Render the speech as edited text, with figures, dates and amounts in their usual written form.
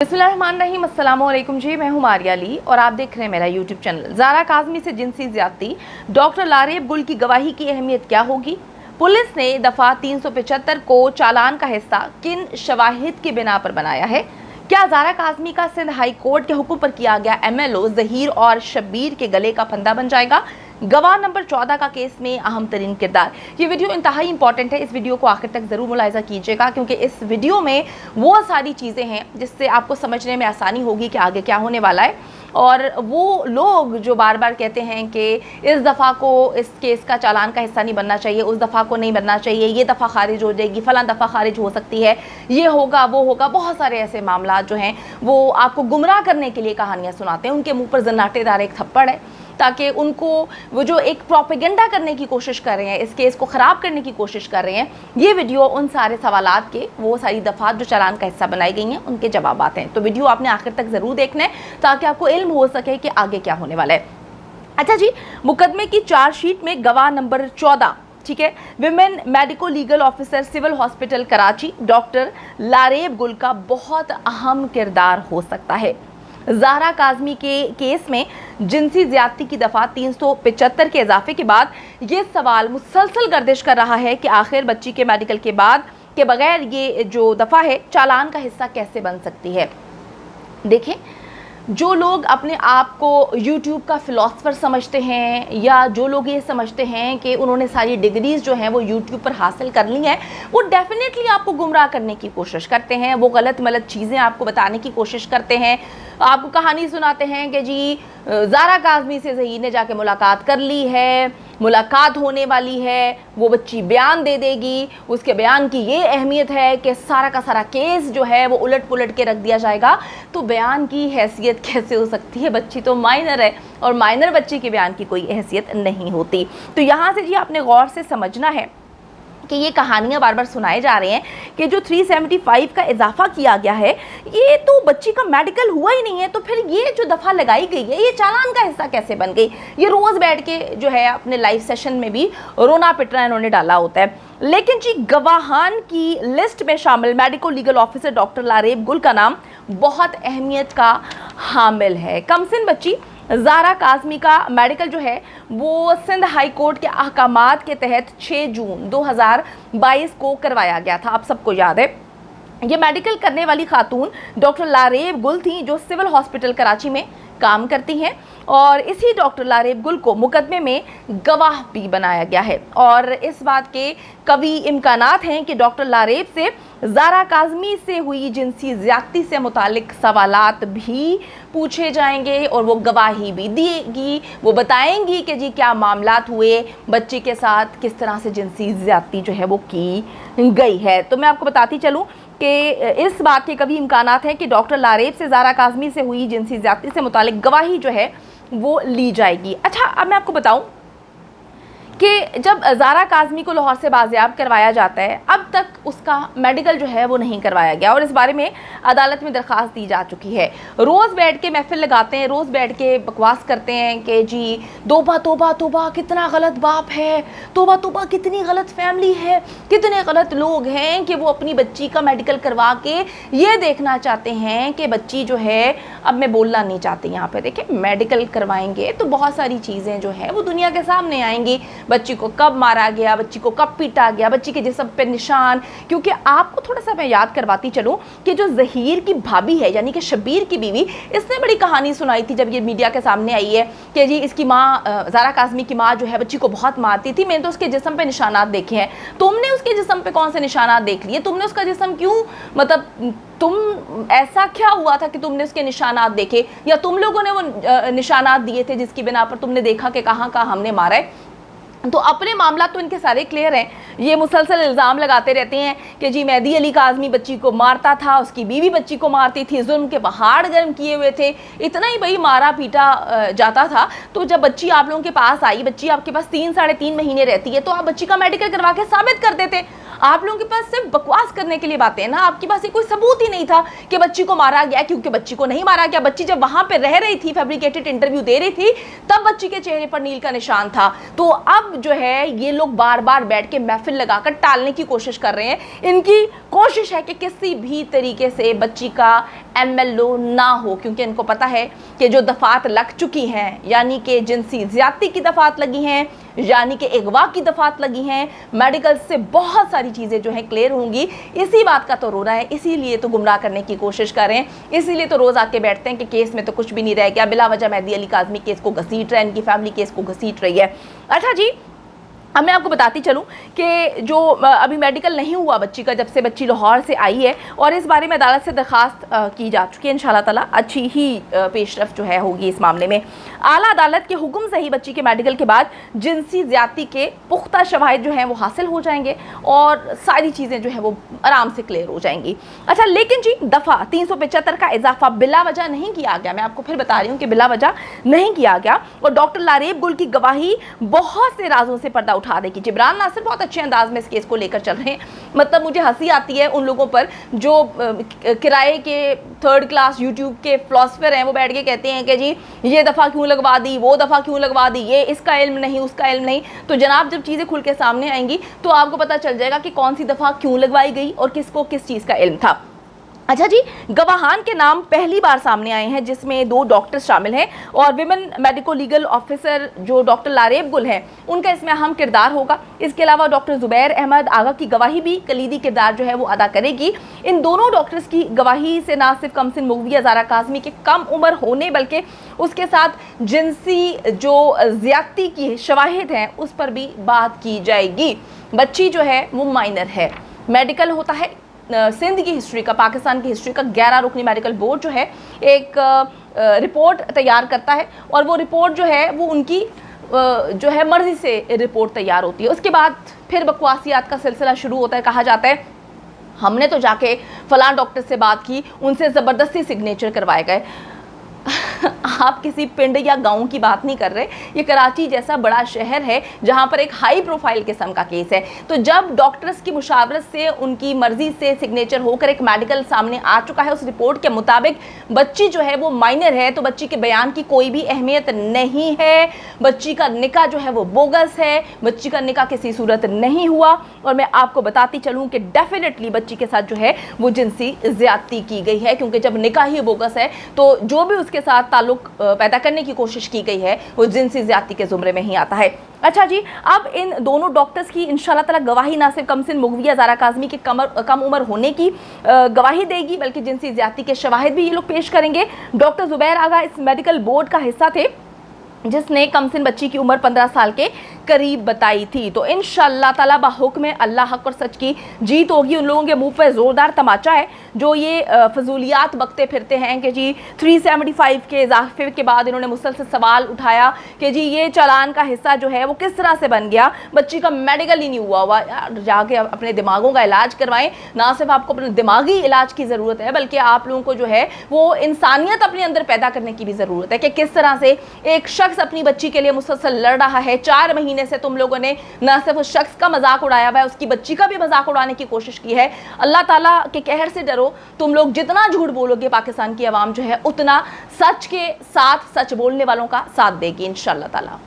बिस्मिल्लाहिर्रहमानिर्रहीम, अस्सलामुअलैकुम जी। मैं हूं मारिया अली और आप देख रहे हैं मेरा यूट्यूब चैनल। ज़ारा काज़मी से जिनसी ज़्यादती, डॉक्टर लारेब गुल की गवाही की अहमियत क्या होगी? पुलिस ने दफ़ा 375 को चालान का हिस्सा किन शवाहिद की बिना पर बनाया है? क्या ज़ारा काज़मी का सिंध हाई कोर्ट के हुक्म पर किया गया MLO ज़हीर और शब्बीर के गले का फंदा बन जाएगा? गवाह नंबर 14 का केस में अहम तरीन किरदार। ये वीडियो इंतहाई इंपॉर्टेंट है, इस वीडियो को आखिर तक ज़रूर मुलाहिज़ा कीजिएगा क्योंकि इस वीडियो में वो सारी चीज़ें हैं जिससे आपको समझने में आसानी होगी कि आगे क्या होने वाला है। और वो लोग जो बार बार कहते हैं कि इस दफ़ा को इस केस का चालान का हिस्सा नहीं बनना चाहिए, उस दफ़ा को नहीं बनना चाहिए, ये दफ़ा खारिज हो जाएगी, फ़लाँ दफ़ा खारिज हो सकती है, ये होगा वो होगा, बहुत सारे ऐसे मामला जो हैं वो आपको गुमराह करने के लिए कहानियाँ सुनाते हैं। उनके मुँह पर जन्नाटेदार एक थप्पड़ है ताकि उनको वो जो एक प्रोपेगेंडा करने की कोशिश कर रहे हैं, इस केस को ख़राब करने की कोशिश कर रहे हैं। ये वीडियो उन सारे सवालात के, वो सारी दफ़ात जो चालान का हिस्सा बनाई गई हैं, उनके जवाबात हैं। तो वीडियो आपने आखिर तक ज़रूर देखना है ताकि आपको इल्म हो सके कि आगे क्या होने वाला है। अच्छा जी, मुकदमे की चार्जशीट में गवाह नंबर 14, ठीक है, women medico legal officer civil hospital Karachi doctor Lareb Gul का बहुत अहम किरदार हो सकता है। ज़ारा काज़मी के केस में जिनसी ज़्यादती की दफ़ा 375 के इजाफे के बाद ये सवाल मुसलसल गर्दिश कर रहा है कि आखिर बच्ची के मेडिकल के बाद के बगैर ये जो दफ़ा है चालान का हिस्सा कैसे बन सकती है। देखें, जो लोग अपने आप को यूट्यूब का फ़िलासफ़र समझते हैं या जो लोग ये समझते हैं कि उन्होंने सारी डिग्रीज़ जो हैं वो यूट्यूब पर हासिल कर ली हैं, वो डेफिनेटली आपको गुमराह करने की कोशिश करते हैं। वो गलत मलत चीज़ें आपको बताने की कोशिश करते हैं, आपको कहानी सुनाते हैं कि जी ज़ारा काज़मी से ज़हीर ने जाके मुलाकात कर ली है, मुलाकात होने वाली है, वो बच्ची बयान दे देगी, उसके बयान की ये अहमियत है कि सारा का सारा केस जो है वो उलट पुलट के रख दिया जाएगा। तो बयान की हैसियत कैसे हो सकती है? बच्ची तो माइनर है और माइनर बच्ची के बयान की कोई हैसियत नहीं होती। तो यहाँ से जी आपने गौर से समझना है कि ये कहानियाँ बार बार सुनाए जा रहे हैं कि जो 375 का इजाफा किया गया है, ये तो बच्ची का मेडिकल हुआ ही नहीं है, तो फिर ये जो दफ़ा लगाई गई है ये चालान का हिस्सा कैसे बन गई? ये रोज़ बैठ के जो है अपने लाइव सेशन में भी रोना पिटना इन्होंने डाला होता है। लेकिन जी गवाहान की लिस्ट में शामिल medico legal officer doctor Lareb Gul का नाम बहुत अहमियत का हामिल है। कमसिन बच्ची ज़ारा काज़मी का मेडिकल जो है वो सिंध हाई कोर्ट के अहकामात के तहत 6 जून 2022 को करवाया गया था। आप सबको याद है, ये मेडिकल करने वाली खातून डॉक्टर लारेब गुल थी जो सिविल हॉस्पिटल कराची में काम करती हैं और इसी डॉक्टर लारेब गुल को मुकदमे में गवाह भी बनाया गया है। और इस बात के कभी इम्कानात हैं कि डॉक्टर लारेब से ज़ारा काज़मी से हुई जिनसी ज़्यादती से मुतालिक सवालात भी पूछे जाएंगे और वो गवाही भी देगी। वो बताएंगी कि जी क्या मामलात हुए, बच्चे के साथ किस तरह से जिनसी ज़्यादती जो है वो की गई है। तो मैं आपको बताती चलूँ कि इस बात के कभी इम्कानात हैं कि डॉक्टर लारेब से ज़ारा काज़मी से हुई जिनसी ज़्यादती से मुतालिक गवाही जो है वो ली जाएगी। अच्छा, अब मैं आपको बताऊं कि जब ज़ारा काज़मी को लाहौर से बाजियाब करवाया जाता है, अब तक उसका मेडिकल जो है वो नहीं करवाया गया और इस बारे में अदालत में दरख्वास्त दी जा चुकी है। रोज़ बैठ के महफिल लगाते हैं, रोज़ बैठ के बकवास करते हैं कि जी तौबा तौबा तौबा कितना गलत बाप है, तौबा तौबा कितनी गलत फैमिली है, कितने गलत लोग हैं कि वो अपनी बच्ची का मेडिकल करवा के ये देखना चाहते हैं कि बच्ची जो है, अब मैं बोलना नहीं चाहती यहाँ पर, देखिए मेडिकल करवाएंगे तो बहुत सारी चीज़ें जो है वो दुनिया के सामने आएंगी। बच्ची को कब मारा गया, बच्ची को कब पीटा गया, बच्ची के जिस्म पे निशान, क्योंकि आपको थोड़ा सा मैं याद करवाती चलूँ कि जो ज़हीर की भाभी है यानी कि शब्बीर की बीवी, इसने बड़ी कहानी सुनाई थी जब ये मीडिया के सामने आई है कि जी इसकी माँ ज़ारा काज़मी की माँ जो है बच्ची को बहुत मारती थी, मैंने तो उसके जिस्म पे निशानात देखे हैं। तुमने उसके जिस्म पे कौन से निशानात देख लिए? तुमने उसका जिस्म क्यों, मतलब तुम ऐसा क्या हुआ था कि तुमने उसके निशानात देखे, या तुम लोगों ने वो निशानात दिए थे जिसकी बिना पर तुमने देखा कि कहाँ कहाँ हमने मारा है? तो अपने मामला तो इनके सारे क्लियर हैं। ये मुसलसल इल्ज़ाम लगाते रहते हैं कि जी मेहदी अली काज़मी बच्ची को मारता था, उसकी बीवी बच्ची को मारती थी, जुल्म के पहाड़ गर्म किए हुए थे, इतना ही भाई मारा पीटा जाता था। तो जब बच्ची आप लोगों के पास आई, बच्ची आपके पास 3 साढ़े 3 महीने रहती है, तो आप बच्ची का मेडिकल करवा के साबित कर देते। आप लोगों के पास सिर्फ बकवास करने के लिए बातें हैं ना, आपके पास ये कोई सबूत ही नहीं था कि बच्ची को मारा गया, क्योंकि बच्ची को नहीं मारा गया। बच्ची जब वहां पे रह रही थी, फैब्रिकेटेड इंटरव्यू दे रही थी, तब बच्ची के चेहरे पर नील का निशान था। तो अब जो है ये लोग बार बार बैठ के महफिल लगाकर टालने की कोशिश कर रहे हैं। इनकी कोशिश है कि किसी भी तरीके से बच्ची का MLO ना हो, क्योंकि इनको पता है कि जो दफात लग चुकी हैं, यानी कि जिनसी ज़्यादती की दफात लगी हैं, यानी कि अगवा की दफात लगी हैं, मेडिकल से बहुत सारी चीज़ें जो हैं क्लियर होंगी। इसी बात का तो रोना है, इसीलिए तो गुमराह करने की कोशिश कर रहे हैं, इसीलिए तो रोज़ आके बैठते हैं कि केस में तो कुछ भी नहीं रह गया, बिला वजह मेहदी अली काज़मी केस को घसीट रहे हैं, इनकी फैमिली केस को घसीट रही है। अच्छा जी, अब मैं आपको बताती चलूं कि जो अभी मेडिकल नहीं हुआ बच्ची का, जब से बच्ची लाहौर से आई है, और इस बारे में अदालत से दरख्वास्त की जा चुकी है। इंशाल्लाह ताला अच्छी ही पेशरफ जो है होगी इस मामले में। आला अदालत के हुक्म से ही बच्ची के मेडिकल के बाद जिनसी ज़्यादती के पुख्ता शवाहिद जो हैं वो हासिल हो जाएंगे और सारी चीज़ें जो है वो आराम से क्लियर हो जाएंगी। अच्छा, लेकिन जी दफ़ा 375 का इजाफा बिला वजह नहीं किया गया। मैं आपको फिर बता रही हूँ कि बिला वजह नहीं किया गया, और डॉक्टर लारेब गुल की गवाही बहुत से राजों से पर्दा उठा देगी। जिब्रान नासिर बहुत अच्छे अंदाज में इस केस को लेकर चल रहे हैं। मतलब मुझे हंसी आती है उन लोगों पर जो किराए के 3rd क्लास यूट्यूब के फिलोसफर हैं, वो बैठ के कहते हैं कि जी ये दफ़ा क्यों लगवा दी, वो दफ़ा क्यों लगवा दी, ये इसका इल्म नहीं, उसका इल्म नहीं। तो जनाब, जब चीज़ें खुल के सामने आएंगी तो आपको पता चल जाएगा कि कौन सी दफ़ा क्यों लगवाई गई और किसको किस चीज़ का इल्म था। अच्छा जी, गवाहान के नाम पहली बार सामने आए हैं, जिसमें 2 डॉक्टर्स शामिल हैं, और विमेन मेडिको लीगल ऑफिसर जो डॉक्टर लारेब गुल हैं उनका इसमें अहम किरदार होगा। इसके अलावा डॉक्टर ज़ुबैर अहमद आगा की गवाही भी कलीदी किरदार जो है वो अदा करेगी। इन दोनों डॉक्टर्स की गवाही से ना सिर्फ कमसिन मुगविया ज़ारा काज़मी के कम उम्र होने, बल्कि उसके साथ जिनसी जो ज़्यादती की शवाहिद हैं उस पर भी बात की जाएगी। बच्ची जो है वो माइनर है, मेडिकल होता है सिंध की हिस्ट्री का, पाकिस्तान की हिस्ट्री का 11 रुकनी मेडिकल बोर्ड जो है एक रिपोर्ट तैयार करता है, और वो रिपोर्ट जो है वो उनकी जो है मर्जी से रिपोर्ट तैयार होती है। उसके बाद फिर बकवासियात का सिलसिला शुरू होता है। कहा जाता है हमने तो जाके फलां डॉक्टर से बात की, उनसे ज़बरदस्ती सिग्नेचर करवाए गए। आप किसी पिंड या गांव की बात नहीं कर रहे, ये कराची जैसा बड़ा शहर है जहां पर एक हाई प्रोफाइल किस्म का केस है। तो जब डॉक्टर्स की मुशावरत से, उनकी मर्जी से सिग्नेचर होकर एक मेडिकल सामने आ चुका है, उस रिपोर्ट के मुताबिक बच्ची जो है वो माइनर है, तो बच्ची के बयान की कोई भी अहमियत नहीं है। बच्ची का निकाह जो है वो बोगस है, बच्ची का निकाह किसी सूरत नहीं हुआ। और मैं आपको बताती चलूँ कि डेफिनेटली बच्ची के साथ जो है वो जिनसी ज़्यादती की गई है, क्योंकि जब निकाह ही बोगस है तो जो भी उसके साथ ताल्लुक पैदा करने की कोशिश की गई है वो जिनसी ज़्यादती के ज़ुमरे में ही आता है। अच्छा जी, अब इन दोनों डॉक्टर्स की इंशाल्लाह ताला गवाही ना सिर्फ कमसिन मुगविया ज़ारा काज़मी के कम उम्र होने की गवाही देगी, बल्कि जिनसी ज़्यादती के शवाहिद भी ये लोग पेश करेंगे। डॉक्टर ज़ुबैर आगा इस मेडिकल बोर्ड का हिस्सा थे जिसने कमसिन बच्ची की उम्र 15 साल के करीब बताई थी। तो इंशाअल्लाह ताला बाहुक्म अल्लाह हक और सच की जीत होगी। उन लोगों के मुंह पर ज़ोरदार तमाचा है जो ये फजूलियात बकते फिरते हैं कि जी 375 के इजाफे के बाद इन्होंने मुसलसल सवाल उठाया कि जी ये चालान का हिस्सा जो है वो किस तरह से बन गया, बच्ची का मेडिकल ही नहीं हुआ। यार जाके अपने दिमागों का इलाज करवाएं। ना सिर्फ आपको अपने दिमागी इलाज की ज़रूरत है, बल्कि आप लोगों को जो है वो इंसानियत अपने अंदर पैदा करने की भी ज़रूरत है कि किस तरह से एक शख्स अपनी बच्ची के लिए मुसलसल लड़ रहा है। 4 महीने से तुम लोगों ने न सिर्फ उस शख्स का मजाक उड़ाया हुआ है, उसकी बच्ची का भी मजाक उड़ाने की कोशिश की है। अल्लाह ताला के कहर से डरो। तुम लोग जितना झूठ बोलोगे पाकिस्तान की आवाम जो है उतना सच के साथ, सच बोलने वालों का साथ देगी इंशाअल्लाह ताला।